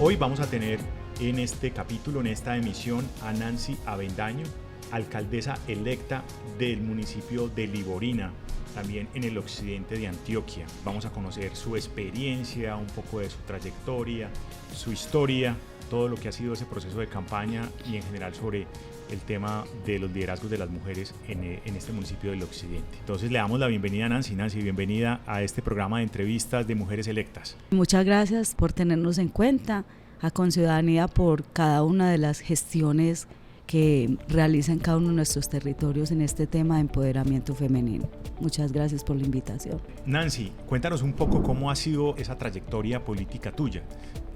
Hoy vamos a tener en este capítulo, en esta emisión, a Nancy Avendaño, alcaldesa electa del municipio de Liborina, también en el occidente de Antioquia. Vamos a conocer su experiencia, un poco de su trayectoria, su historia, todo lo que ha sido ese proceso de campaña y en general sobre el tema de los liderazgos de las mujeres en este municipio del occidente. Entonces le damos la bienvenida a Nancy. Nancy, bienvenida a este programa de entrevistas de Mujeres Electas. Muchas gracias por tenernos en cuenta, a Conciudadanía por cada una de las gestiones que realizan cada uno de nuestros territorios en este tema de empoderamiento femenino. Muchas gracias por la invitación. Nancy, cuéntanos un poco cómo ha sido esa trayectoria política tuya.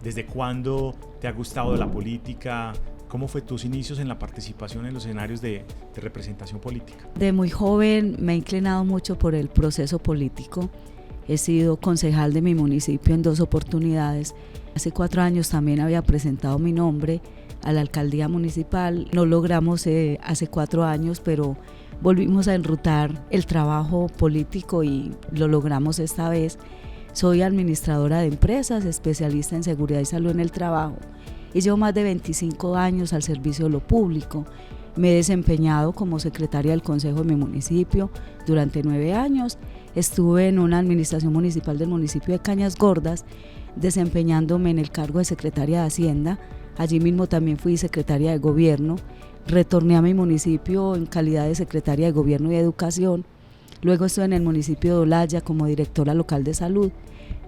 ¿Desde cuándo te ha gustado la política? ¿Cómo fue tus inicios en la participación en los escenarios de representación política? De muy joven me he inclinado mucho por el proceso político. He sido concejal de mi municipio en 2 oportunidades. Hace 4 años también había presentado mi nombre a la alcaldía municipal. No logramos hace 4 años, pero volvimos a enrutar el trabajo político y lo logramos esta vez. Soy administradora de empresas, especialista en seguridad y salud en el trabajo y llevo más de 25 años al servicio de lo público. Me he desempeñado como secretaria del consejo de mi municipio durante 9 años. Estuve en una administración municipal del municipio de Cañas Gordas, desempeñándome en el cargo de secretaria de Hacienda. Allí mismo también fui secretaria de Gobierno. Retorné a mi municipio en calidad de secretaria de Gobierno y Educación. Luego estuve en el municipio de Olaya como directora local de salud.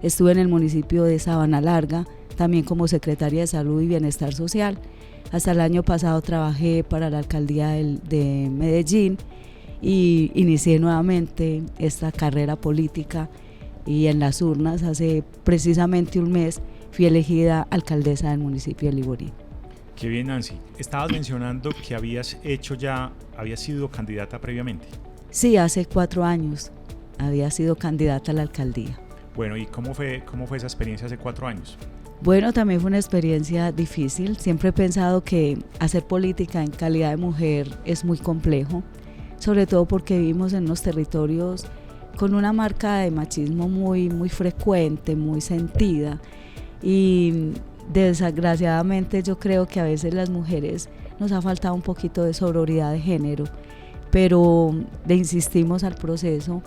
Estuve en el municipio de Sabana Larga, también como secretaria de Salud y Bienestar Social. Hasta el año pasado trabajé para la alcaldía de Medellín y inicié nuevamente esta carrera política y en las urnas hace precisamente un mes fui elegida alcaldesa del municipio de Liborina. Qué bien, Nancy. Estabas mencionando que habías sido candidata previamente. Sí, hace 4 años había sido candidata a la alcaldía. Bueno, ¿y cómo fue esa experiencia hace 4 años? Bueno, también fue una experiencia difícil. Siempre he pensado que hacer política en calidad de mujer es muy complejo, sobre todo porque vivimos en unos territorios con una marca de machismo muy, muy frecuente, muy sentida, y desgraciadamente yo creo que a veces las mujeres nos ha faltado un poquito de sororidad de género, pero le insistimos al proceso,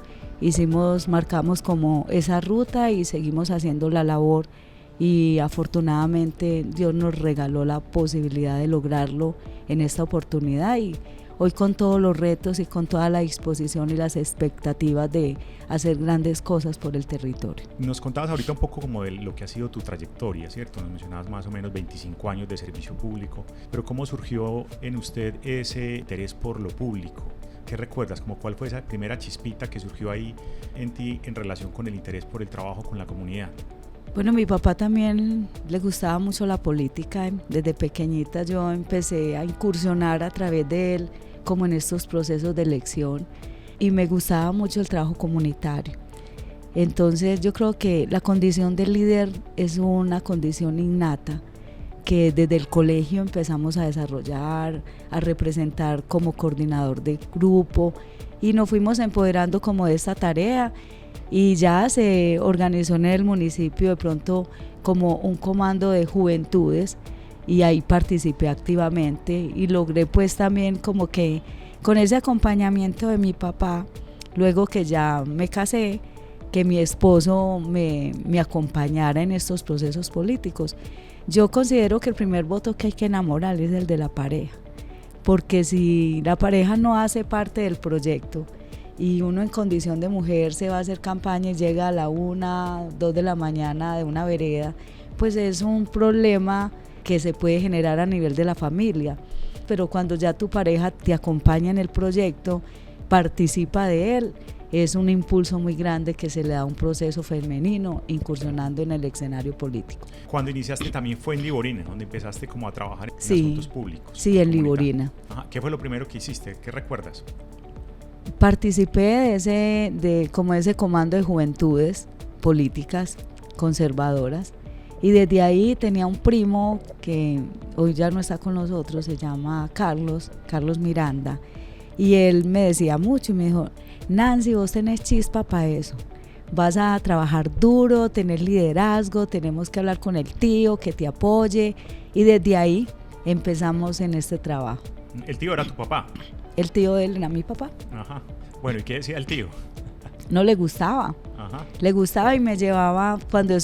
marcamos como esa ruta y seguimos haciendo la labor y afortunadamente Dios nos regaló la posibilidad de lograrlo en esta oportunidad y hoy con todos los retos y con toda la disposición y las expectativas de hacer grandes cosas por el territorio. Nos contabas ahorita un poco como de lo que ha sido tu trayectoria, ¿cierto? Nos mencionabas más o menos 25 años de servicio público, pero ¿cómo surgió en usted ese interés por lo público? ¿Qué recuerdas? ¿Cuál fue esa primera chispita que surgió ahí en ti en relación con el interés por el trabajo con la comunidad? Bueno, mi papá también le gustaba mucho la política. Desde pequeñita yo empecé a incursionar a través de él como en estos procesos de elección y me gustaba mucho el trabajo comunitario. Entonces yo creo que la condición del líder es una condición innata que desde el colegio empezamos a desarrollar, a representar como coordinador de grupo y nos fuimos empoderando como de esta tarea y ya se organizó en el municipio de pronto como un comando de juventudes y ahí participé activamente y logré pues también como que con ese acompañamiento de mi papá, luego que ya me casé, que mi esposo me acompañara en estos procesos políticos. Yo considero que el primer voto que hay que enamorar es el de la pareja, porque si la pareja no hace parte del proyecto y uno en condición de mujer se va a hacer campaña y llega a la 1, 2 de la mañana de una vereda, pues es un problema que se puede generar a nivel de la familia. Pero cuando ya tu pareja te acompaña en el proyecto, participa de él, es un impulso muy grande que se le da a un proceso femenino incursionando en el escenario político. Cuando iniciaste también fue en Liborina, donde empezaste como a trabajar en asuntos públicos. Sí, en Liborina. Ajá. ¿Qué fue lo primero que hiciste? ¿Qué recuerdas? Participé de ese comando de juventudes políticas conservadoras y desde ahí tenía un primo que hoy ya no está con nosotros, se llama Carlos Miranda, y él me decía mucho y me dijo: Nancy, vos tenés chispa para eso, vas a trabajar duro, tener liderazgo, tenemos que hablar con el tío que te apoye, y desde ahí empezamos en este trabajo. ¿El tío era tu papá? El tío de él era mi papá. Ajá. Bueno, ¿y qué decía el tío? No le gustaba. Ajá. Le gustaba y me llevaba, cuando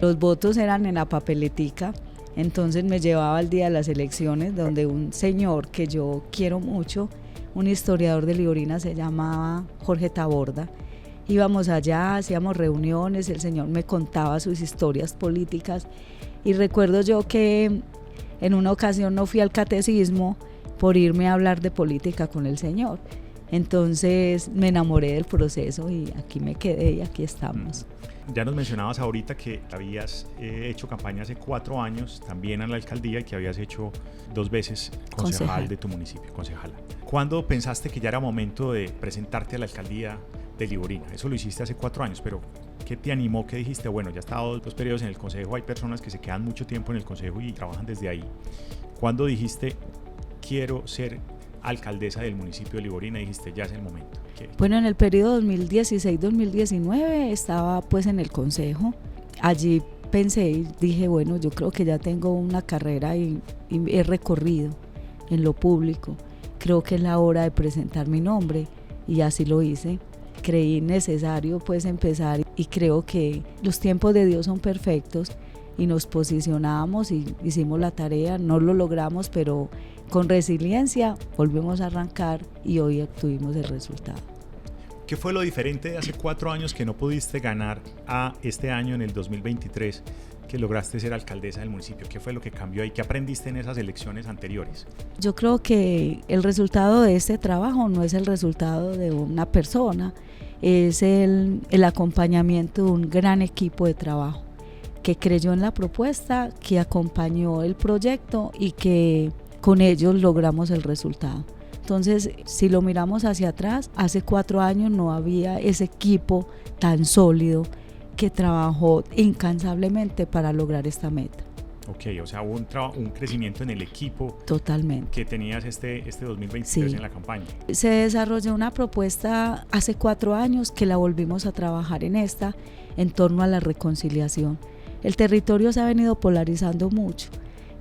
los votos eran en la papeletica, entonces me llevaba al día de las elecciones, donde un señor que yo quiero mucho, un historiador de Liborina, se llamaba Jorge Taborda. Íbamos allá, hacíamos reuniones, el señor me contaba sus historias políticas, y recuerdo yo que en una ocasión no fui al catecismo por irme a hablar de política con el señor. Entonces me enamoré del proceso y aquí me quedé y aquí estamos. Ya nos mencionabas ahorita que habías hecho campaña hace 4 años también a la alcaldía y que habías hecho 2 veces concejal de tu municipio, concejala. ¿Cuándo pensaste que ya era momento de presentarte a la alcaldía de Liborina? Eso lo hiciste hace 4 años, pero ¿qué te animó? ¿Qué dijiste? Bueno, ya he estado 2 periodos en el consejo, hay personas que se quedan mucho tiempo en el consejo y trabajan desde ahí. ¿Cuándo dijiste, quiero ser alcaldesa del municipio de Liborina? Dijiste, ya es el momento. Bueno, en el periodo 2016-2019 estaba pues en el consejo. Allí pensé y dije, bueno, yo creo que ya tengo una carrera y he recorrido en lo público. Creo que es la hora de presentar mi nombre, y así lo hice. Creí necesario pues empezar, y creo que los tiempos de Dios son perfectos, y nos posicionamos y hicimos la tarea. No lo logramos, pero con resiliencia volvemos a arrancar y hoy obtuvimos el resultado. ¿Qué fue lo diferente de hace 4 años que no pudiste ganar a este año, en el 2023, que lograste ser alcaldesa del municipio? ¿Qué fue lo que cambió ahí? ¿Qué aprendiste en esas elecciones anteriores? Yo creo que el resultado de este trabajo no es el resultado de una persona, es el acompañamiento de un gran equipo de trabajo que creyó en la propuesta, que acompañó el proyecto y que con ellos logramos el resultado. Entonces, si lo miramos hacia atrás, hace 4 años no había ese equipo tan sólido que trabajó incansablemente para lograr esta meta. Ok, o sea, hubo un crecimiento en el equipo. Totalmente. Que tenías este 2023 en la campaña. Se desarrolló una propuesta hace 4 años que la volvimos a trabajar en torno a la reconciliación. El territorio se ha venido polarizando mucho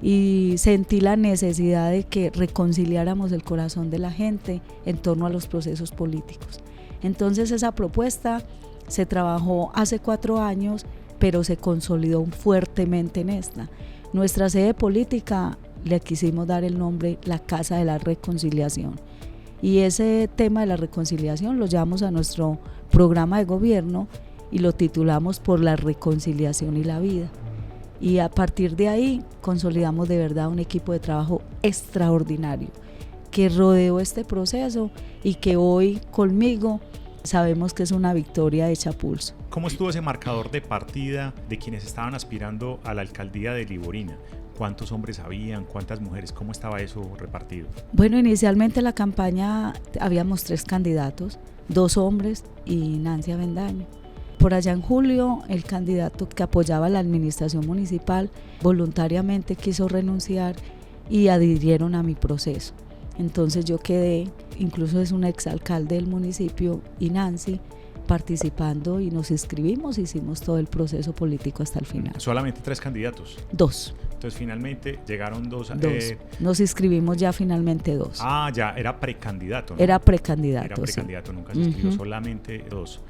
y sentí la necesidad de que reconciliáramos el corazón de la gente en torno a los procesos políticos. Entonces esa propuesta se trabajó hace 4 años, pero se consolidó fuertemente en esta. Nuestra sede política le quisimos dar el nombre La Casa de la Reconciliación, y ese tema de la reconciliación lo llevamos a nuestro programa de gobierno y lo titulamos Por la Reconciliación y la Vida. Y a partir de ahí consolidamos de verdad un equipo de trabajo extraordinario que rodeó este proceso y que hoy conmigo sabemos que es una victoria hecha a pulso. ¿Cómo estuvo ese marcador de partida de quienes estaban aspirando a la alcaldía de Liborina? ¿Cuántos hombres habían? ¿Cuántas mujeres? ¿Cómo estaba eso repartido? Bueno, inicialmente en la campaña habíamos 3 candidatos, 2 hombres y Nancy Avendaño. Por allá en julio, el candidato que apoyaba la administración municipal voluntariamente quiso renunciar y adhirieron a mi proceso. Entonces yo quedé, incluso es un exalcalde del municipio, y Nancy, participando, y nos inscribimos, hicimos todo el proceso político hasta el final. ¿Solamente 3 candidatos? 2. Entonces finalmente llegaron 2. Nos inscribimos ya finalmente 2. Ah, ya, era precandidato, ¿no? Era precandidato. Era precandidato, sí. Nunca se inscribió, solamente 2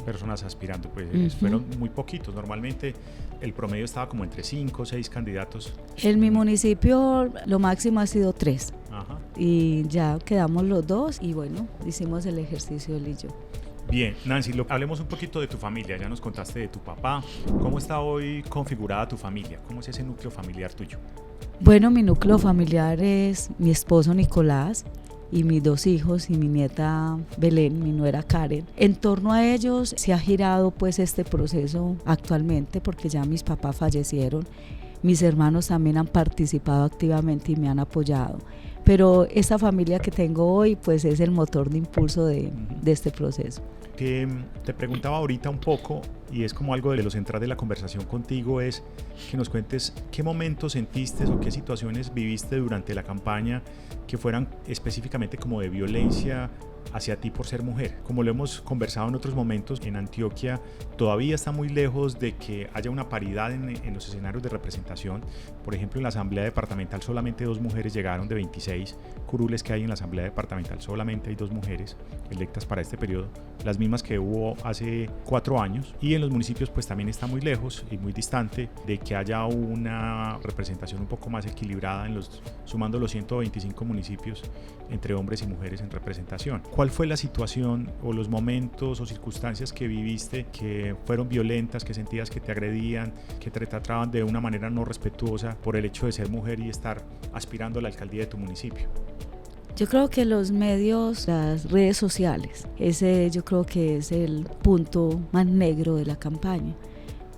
personas aspirando. Pues fueron muy poquitos. Normalmente el promedio estaba como entre 5 o 6 candidatos. En mi municipio lo máximo ha sido 3. Ajá. Y ya quedamos los 2 y bueno, hicimos el ejercicio él y yo. Bien, Nancy, hablemos un poquito de tu familia. Ya nos contaste de tu papá. ¿Cómo está hoy configurada tu familia? ¿Cómo es ese núcleo familiar tuyo? Bueno, mi núcleo familiar es mi esposo Nicolás y mis 2 hijos y mi nieta Belén, mi nuera Karen. En torno a ellos se ha girado pues este proceso actualmente, porque ya mis papás fallecieron. Mis hermanos también han participado activamente y me han apoyado. Pero esta familia que tengo hoy pues es el motor de impulso de este proceso. Te preguntaba ahorita un poco, y es como algo de lo central de la conversación contigo, es que nos cuentes qué momentos sentiste o qué situaciones viviste durante la campaña que fueran específicamente como de violencia hacia ti por ser mujer. Como lo hemos conversado en otros momentos, en Antioquia todavía está muy lejos de que haya una paridad en los escenarios de representación. Por ejemplo, en la Asamblea Departamental solamente 2 mujeres llegaron de 26 curules que hay en la Asamblea Departamental, solamente hay 2 mujeres electas para este periodo, las mismas que hubo hace 4 años. Y en los municipios pues también está muy lejos y muy distante de que haya una representación un poco más equilibrada sumando los 125 municipios entre hombres y mujeres en representación. ¿Cuál fue la situación o los momentos o circunstancias que viviste que fueron violentas, que sentías que te agredían, que te trataban de una manera no respetuosa por el hecho de ser mujer y estar aspirando a la alcaldía de tu municipio? Yo creo que los medios, las redes sociales, ese yo creo que es el punto más negro de la campaña,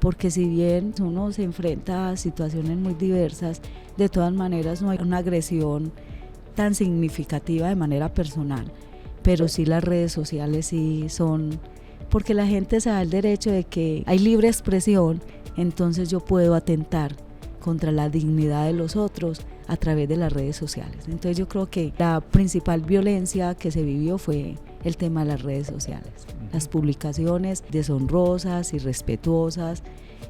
porque si bien uno se enfrenta a situaciones muy diversas, de todas maneras no hay una agresión tan significativa de manera personal, pero sí las redes sociales sí son, porque la gente se da el derecho de que hay libre expresión, entonces yo puedo atentar contra la dignidad de los otros a través de las redes sociales. Entonces yo creo que la principal violencia que se vivió fue el tema de las redes sociales, las publicaciones deshonrosas, irrespetuosas,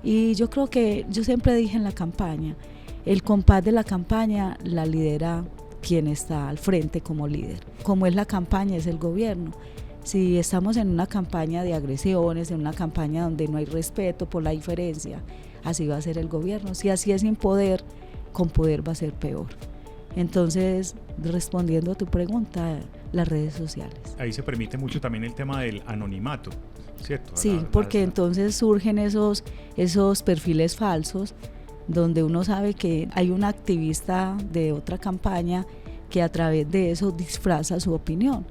y yo creo que yo siempre dije en la campaña, el compás de la campaña la lidera quien está al frente como líder. Como es la campaña, es el gobierno. Si estamos en una campaña de agresiones, en una campaña donde no hay respeto por la diferencia, así va a ser el gobierno. Si así es sin poder, con poder va a ser peor. Entonces, respondiendo a tu pregunta, las redes sociales. Ahí se permite mucho también el tema del anonimato, ¿cierto? Sí, porque entonces surgen esos perfiles falsos donde uno sabe que hay un activista de otra campaña que a través de eso disfraza su opinión.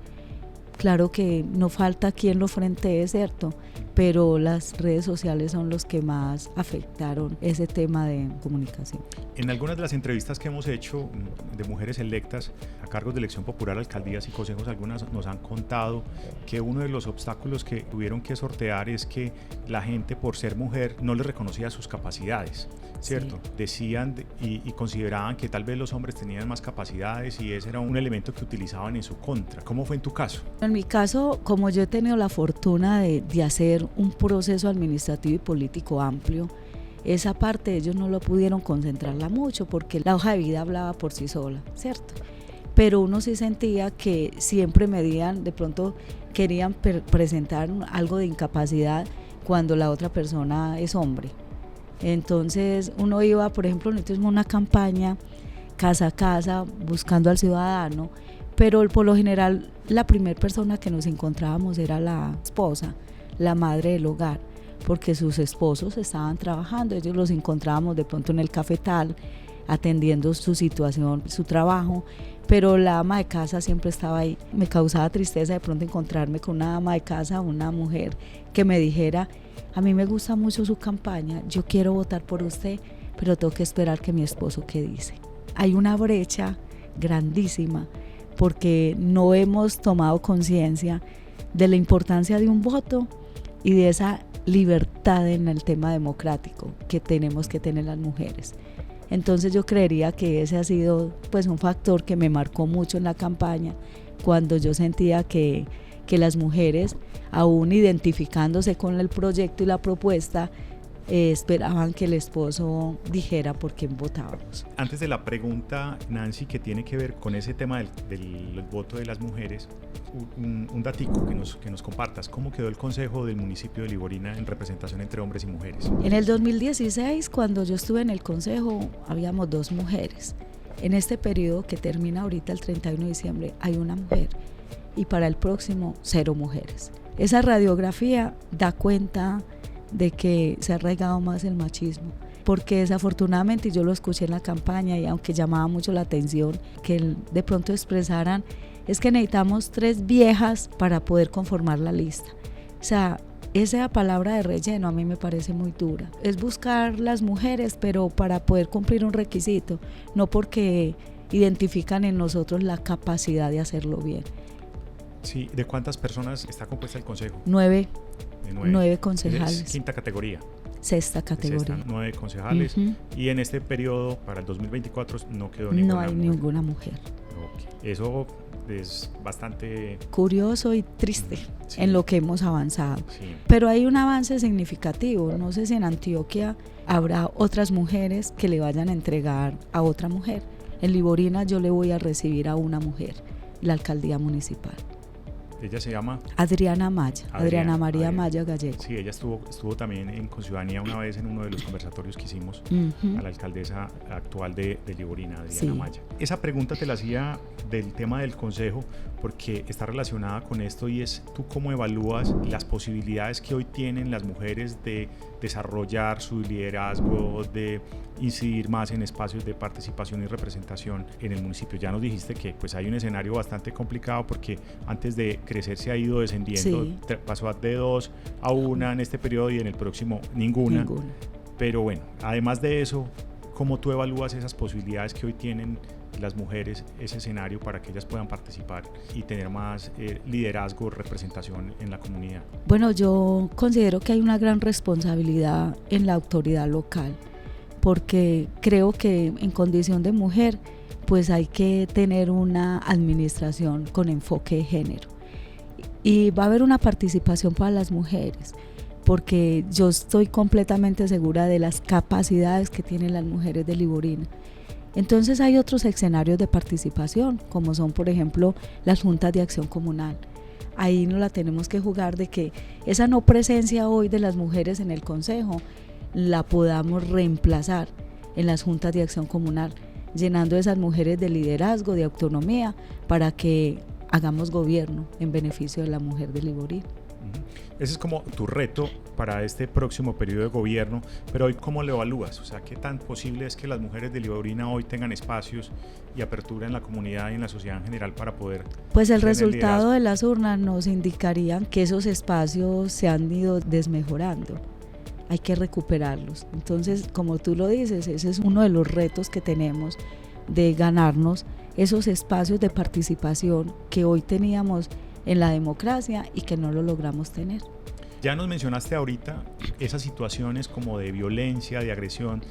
Claro que no falta quien lo frentee, ¿cierto? Pero las redes sociales son los que más afectaron ese tema de comunicación. En algunas de las entrevistas que hemos hecho de mujeres electas a cargos de elección popular, alcaldías y consejos, algunas nos han contado que uno de los obstáculos que tuvieron que sortear es que la gente, por ser mujer, no les reconocía sus capacidades, ¿cierto? Sí. Decían y consideraban que tal vez los hombres tenían más capacidades y ese era un elemento que utilizaban en su contra. ¿Cómo fue en tu caso? En mi caso, como yo he tenido la fortuna de hacer un proceso administrativo y político amplio, esa parte ellos no lo pudieron concentrarla mucho porque la hoja de vida hablaba por sí sola, ¿cierto? Pero uno sí sentía que siempre medían, de pronto querían presentar algo de incapacidad cuando la otra persona es hombre. Entonces uno iba, por ejemplo, nosotros hicimos una campaña casa a casa buscando al ciudadano, pero por lo general la primera persona que nos encontrábamos era la esposa, la madre del hogar, porque sus esposos estaban trabajando, ellos los encontrábamos de pronto en el cafetal atendiendo su situación, su trabajo, pero la ama de casa siempre estaba ahí. Me causaba tristeza de pronto encontrarme con una ama de casa, una mujer que me dijera: a mí me gusta mucho su campaña, yo quiero votar por usted, pero tengo que esperar que mi esposo qué dice. Hay una brecha grandísima porque no hemos tomado conciencia de la importancia de un voto y de esa libertad en el tema democrático que tenemos que tener las mujeres. Entonces yo creería que ese ha sido pues un factor que me marcó mucho en la campaña, cuando yo sentía que las mujeres, aún identificándose con el proyecto y la propuesta, esperaban que el esposo dijera por quién votábamos. Antes de la pregunta, Nancy, que tiene que ver con ese tema del voto de las mujeres, un datico que nos compartas. ¿Cómo quedó el Consejo del municipio de Liborina en representación entre hombres y mujeres? En el 2016, cuando yo estuve en el Consejo, habíamos 2 mujeres. En este periodo que termina ahorita el 31 de diciembre, hay una mujer, y para el próximo 0 mujeres. Esa radiografía da cuenta de que se ha arraigado más el machismo, porque desafortunadamente, yo lo escuché en la campaña y aunque llamaba mucho la atención que de pronto expresaran, es que necesitamos 3 viejas para poder conformar la lista. O sea, esa palabra de relleno a mí me parece muy dura. Es buscar las mujeres, pero para poder cumplir un requisito, no porque identifican en nosotros la capacidad de hacerlo bien. Sí, ¿de cuántas personas está compuesta el consejo? 9 concejales. Es quinta categoría. Sexta categoría. 9 concejales. Uh-huh. Y en este periodo, para el 2024, no quedó ninguna mujer. No hay ninguna mujer. Ok. Eso es bastante curioso y triste sí. en lo que hemos avanzado. Sí. Pero hay un avance significativo. No sé si en Antioquia habrá otras mujeres que le vayan a entregar a otra mujer. En Liborina yo le voy a recibir a una mujer, la alcaldía municipal. Ella se llama Adriana Maya, Adriana María Maya Gallego. Sí, ella estuvo también en Conciudadanía una vez en uno de los conversatorios que hicimos a la alcaldesa actual de Liborina, Adriana Maya. Esa pregunta te la hacía del tema del consejo porque está relacionada con esto y es tú cómo evalúas las posibilidades que hoy tienen las mujeres de desarrollar su liderazgo, de incidir más en espacios de participación y representación en el municipio. Ya nos dijiste que pues hay un escenario bastante complicado porque antes de crecer se ha ido descendiendo, pasó de 2 a 1 en este periodo y en el próximo ninguna. Pero bueno, además de eso, ¿cómo tú evalúas esas posibilidades que hoy tienen las mujeres, ese escenario para que ellas puedan participar y tener más liderazgo, representación en la comunidad? Bueno, yo considero que hay una gran responsabilidad en la autoridad local, porque creo que en condición de mujer, pues hay que tener una administración con enfoque de género. Y va a haber una participación para las mujeres, porque yo estoy completamente segura de las capacidades que tienen las mujeres de Liborina. Entonces hay otros escenarios de participación, como son por ejemplo las juntas de acción comunal. Ahí no la tenemos que jugar de que esa no presencia hoy de las mujeres en el consejo la podamos reemplazar en las juntas de acción comunal, llenando a esas mujeres de liderazgo, de autonomía, para que hagamos gobierno en beneficio de la mujer de Liborina. Ese es como tu reto para este próximo periodo de gobierno, pero hoy ¿cómo lo evalúas? O sea, ¿qué tan posible es que las mujeres de Liborina hoy tengan espacios y apertura en la comunidad y en la sociedad en general para poder... Pues el resultado de las urnas nos indicarían que esos espacios se han ido desmejorando. Hay que recuperarlos. Entonces, como tú lo dices, ese es uno de los retos que tenemos, de ganarnos esos espacios de participación que hoy teníamos en la democracia y que no lo logramos tener. Ya nos mencionaste ahorita esas situaciones como de violencia, de agresión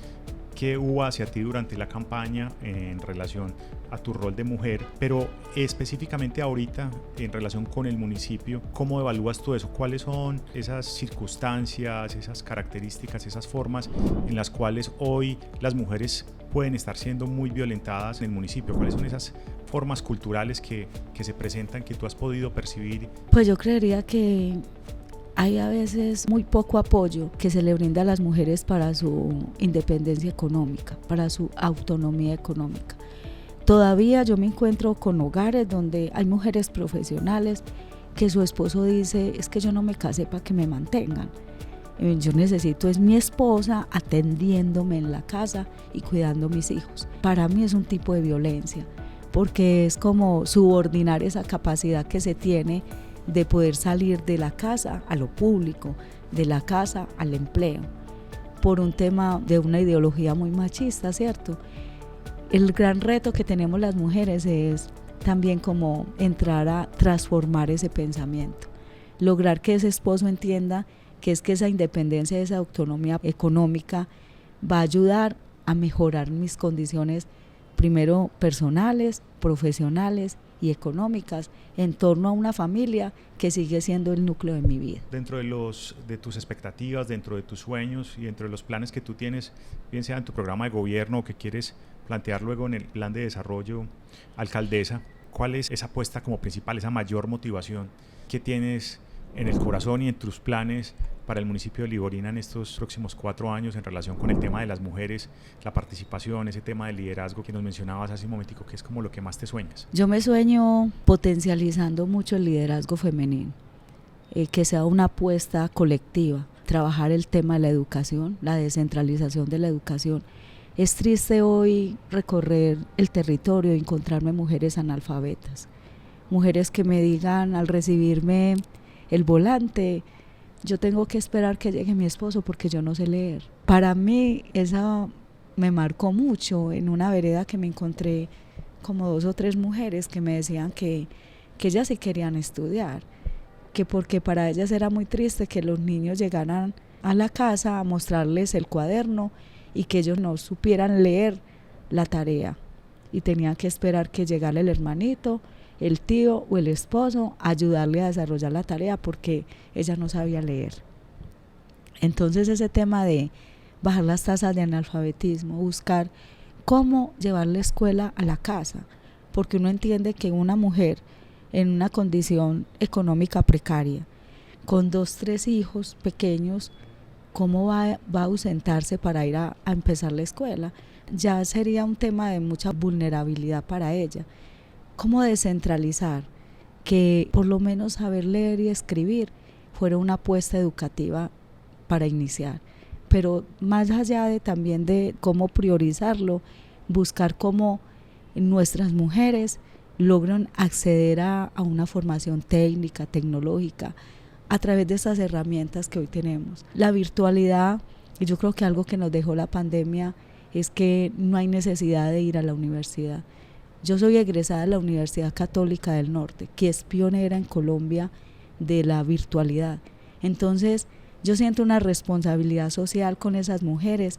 que hubo hacia ti durante la campaña en relación a tu rol de mujer, pero específicamente ahorita en relación con el municipio, ¿cómo evalúas tú eso? ¿Cuáles son esas circunstancias, esas características, esas formas en las cuales hoy las mujeres pueden estar siendo muy violentadas en el municipio? ¿Cuáles son esas formas culturales que se presentan, que tú has podido percibir? Pues yo creería que hay a veces muy poco apoyo que se le brinda a las mujeres para su independencia económica, para su autonomía económica. Todavía yo me encuentro con hogares donde hay mujeres profesionales que su esposo dice, es que yo no me casé para que me mantengan. Yo necesito es mi esposa atendiéndome en la casa y cuidando a mis hijos. Para mí es un tipo de violencia, porque es como subordinar esa capacidad que se tiene de poder salir de la casa a lo público, de la casa al empleo, por un tema de una ideología muy machista, ¿cierto? El gran reto que tenemos las mujeres es también como entrar a transformar ese pensamiento, lograr que ese esposo entienda que es que esa independencia, esa autonomía económica va a ayudar a mejorar mis condiciones, primero personales, profesionales y económicas, en torno a una familia que sigue siendo el núcleo de mi vida. Dentro de tus expectativas, dentro de tus sueños y dentro de los planes que tú tienes, bien sea en tu programa de gobierno o que quieres plantear luego en el plan de desarrollo, alcaldesa, ¿cuál es esa apuesta como principal, esa mayor motivación que tienes en el corazón y en tus planes para el municipio de Liborina en estos próximos 4 años en relación con el tema de las mujeres, la participación, ese tema del liderazgo que nos mencionabas hace un momentico, que es como lo que más te sueñas? Yo me sueño potencializando mucho el liderazgo femenino, que sea una apuesta colectiva, trabajar el tema de la educación, la descentralización de la educación. Es triste hoy recorrer el territorio y encontrarme mujeres analfabetas, mujeres que me digan al recibirme el volante, yo tengo que esperar que llegue mi esposo porque yo no sé leer. Para mí esa me marcó mucho. En una vereda que me encontré como 2 o 3 mujeres que me decían que ellas sí querían estudiar, que porque para ellas era muy triste que los niños llegaran a la casa a mostrarles el cuaderno y que ellos no supieran leer la tarea. y tenían que esperar que llegara el hermanito, el tío o el esposo a ayudarle a desarrollar la tarea porque ella no sabía leer. Entonces ese tema de bajar las tasas de analfabetismo, buscar cómo llevar la escuela a la casa, porque uno entiende que una mujer en una condición económica precaria, con 2, 3 hijos pequeños, ¿cómo va a ausentarse para ir a empezar la escuela? Ya sería un tema de mucha vulnerabilidad para ella. ¿Cómo descentralizar? Que por lo menos saber leer y escribir fuera una apuesta educativa para iniciar. Pero más allá de también de cómo priorizarlo, buscar cómo nuestras mujeres logran acceder a una formación técnica, tecnológica, a través de estas herramientas que hoy tenemos. La virtualidad, y yo creo que algo que nos dejó la pandemia es que no hay necesidad de ir a la universidad. Yo soy egresada de la Universidad Católica del Norte, que es pionera en Colombia de la virtualidad. Entonces, yo siento una responsabilidad social con esas mujeres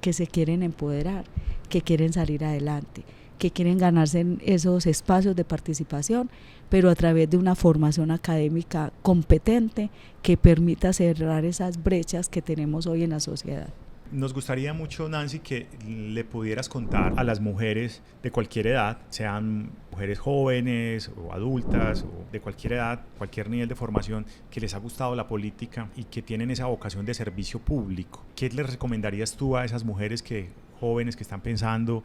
que se quieren empoderar, que quieren salir adelante, que quieren ganarse en esos espacios de participación, pero a través de una formación académica competente que permita cerrar esas brechas que tenemos hoy en la sociedad. Nos gustaría mucho, Nancy, que le pudieras contar a las mujeres de cualquier edad, sean mujeres jóvenes o adultas o de cualquier edad, cualquier nivel de formación, que les ha gustado la política y que tienen esa vocación de servicio público. ¿Qué les recomendarías tú a esas mujeres jóvenes que están pensando,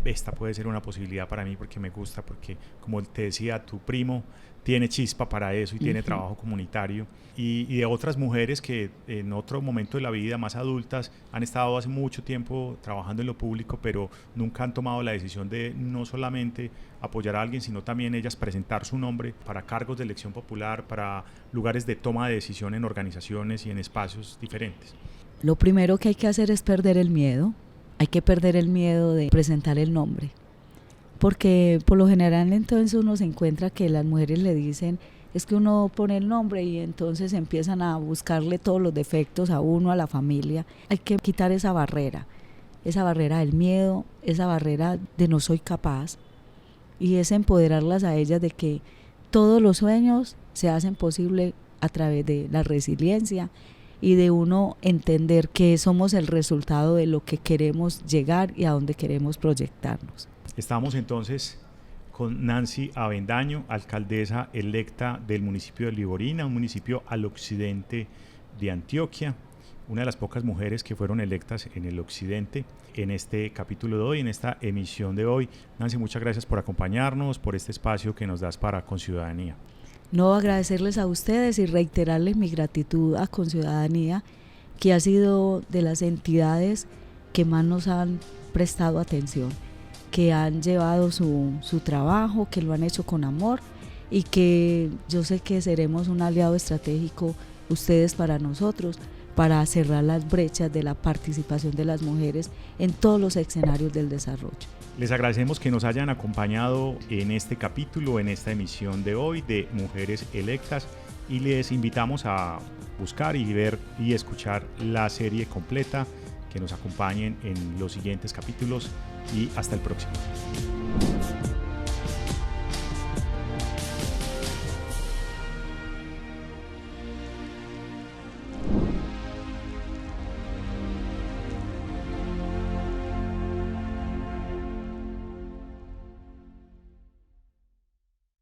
esta puede ser una posibilidad para mí porque me gusta, porque como te decía, tu primo tiene chispa para eso y tiene trabajo comunitario, y de otras mujeres que en otro momento de la vida, más adultas, han estado hace mucho tiempo trabajando en lo público, pero nunca han tomado la decisión de no solamente apoyar a alguien, sino también ellas presentar su nombre para cargos de elección popular, para lugares de toma de decisión en organizaciones y en espacios diferentes. Lo primero que hay que hacer es perder el miedo. Hay que perder el miedo de presentar el nombre, porque por lo general entonces uno se encuentra que las mujeres le dicen, es que uno pone el nombre y entonces empiezan a buscarle todos los defectos a uno, a la familia. Hay que quitar esa barrera del miedo, esa barrera de no soy capaz, y es empoderarlas a ellas de que todos los sueños se hacen posible a través de la resiliencia y de uno entender que somos el resultado de lo que queremos llegar y a dónde queremos proyectarnos. Estamos entonces con Nancy Avendaño, alcaldesa electa del municipio de Liborina, un municipio al occidente de Antioquia, una de las pocas mujeres que fueron electas en el occidente en este capítulo de hoy, en esta emisión de hoy. Nancy, muchas gracias por acompañarnos, por este espacio que nos das para Conciudadanía. No, agradecerles a ustedes y reiterarles mi gratitud a Conciudadanía, que ha sido de las entidades que más nos han prestado atención, que han llevado su trabajo, que lo han hecho con amor y que yo sé que seremos un aliado estratégico ustedes para nosotros, para cerrar las brechas de la participación de las mujeres en todos los escenarios del desarrollo. Les agradecemos que nos hayan acompañado en este capítulo, en esta emisión de hoy de Mujeres Electas, y les invitamos a buscar y ver y escuchar la serie completa, que nos acompañen en los siguientes capítulos y hasta el próximo.